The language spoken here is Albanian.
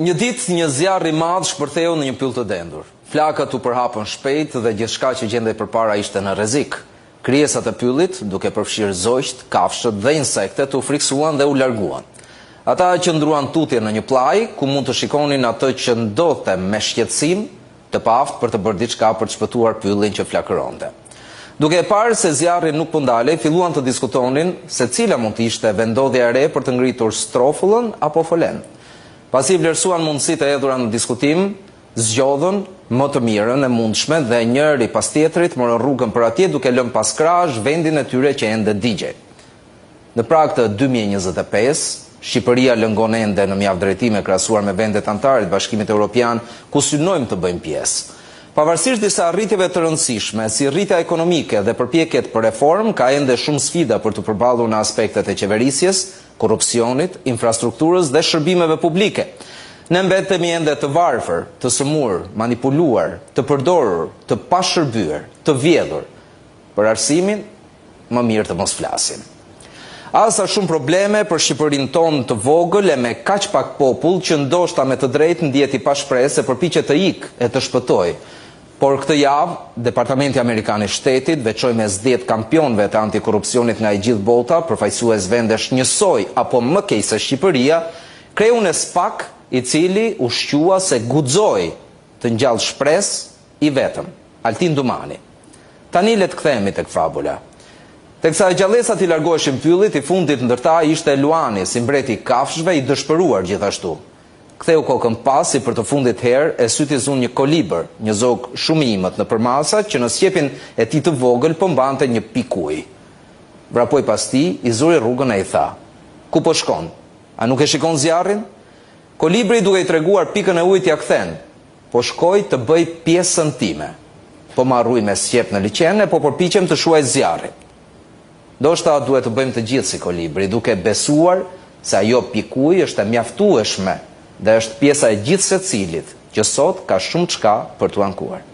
Një ditë një zjarr i madh shpërtheu në një pyll të dendur. Flakat u përhapën shpejt dhe gjithçka që gjendej përpara ishte në rrezik. Krijesat e pyllit, duke përfshirë zogjt, kafshët dhe insektet, u friksuan dhe u larguan. Ata qëndruan tutje në një plaj ku mund të shikonin atë që ndodhte me shqetësim, të paftë për të bërë diçka për të shpëtuar pyllin që flakëronte. Duke e parë se zjarri nuk po ndalej, filluan të diskutonin se cila mund të ishte vendodhja e re për të ngritur strofullën apo folen. Pasi vlerësuan mundësitë e hedhura në diskutim, zgjodhën më të mirën e mundshme dhe njëri pas tjetrit morën rrugën për atje duke lënë pas krahësh vendin e tyre që ende digjej. Në prag të 2025, Shqipëria lëngon ende në mjaft drejtime krahasuar me vendet anëtare të Bashkimit Evropian ku synojmë të bëjmë pjesë. Pavarësisht disa arritjeve të rëndësishme, si rritja ekonomike dhe përpjekjet për reformë, ka ende shumë sfida për të përballur në aspektet e qeverisjes, korrupsionit, infrastrukturës dhe shërbimeve publike. Ne mbetemi ende të varfër, të sëmurë, manipuluar, të përdorur, të pashërbyer, të vjedhur. Për arsimin, më mirë të mos flasim. Asa shumë probleme për Shqipërinë tonë të vogël e me kaq pak popull që ndoshta me të drejtë ndihet i pashpresë e përpiqet të ikë e të shpëtojë. Por këtë javë, Departamenti Amerikan i Shtetit veçoi mes 10 kampionëve të antikorrupsionit nga i gjithë bota, përfaqësues vendesh njësoj apo më keq se Shqipëria, kreu një SPAK i cili u shqua se guxoi të ngjall shpresë i vetëm, Altin Dumani. Tani le të kthehemi tek fabula. Teksa gjallësat i largoheshin pyllit, i fundit ndërta ishte Luani, si mbreti i kafshëve, i dëshpëruar gjithashtu. Ktheu kokën pasi për të fundit herë e syti zun një kolibër, një zog shumë i imët në përmasa që në sjepin e tij të vogël po mbante një pikë uji. Vrapoi pas tij, i zuri rrugën e i tha: "Ku po shkon? A nuk e shikon zjarrin?" Kolibri duke i treguar pikën e ujit ja kthen: "Po shkoj të bëj pjesën time. Po ma rruj me sjep në liqen e po përpiqem të shuaj zjarrin." Ndoshta duhet të bëjmë të gjithë si kolibri, duke besuar se ajo pikë uji është e mjaftueshme dhe është pjesa e gjithë secilit që sot ka shumë çka për t'u ankuar.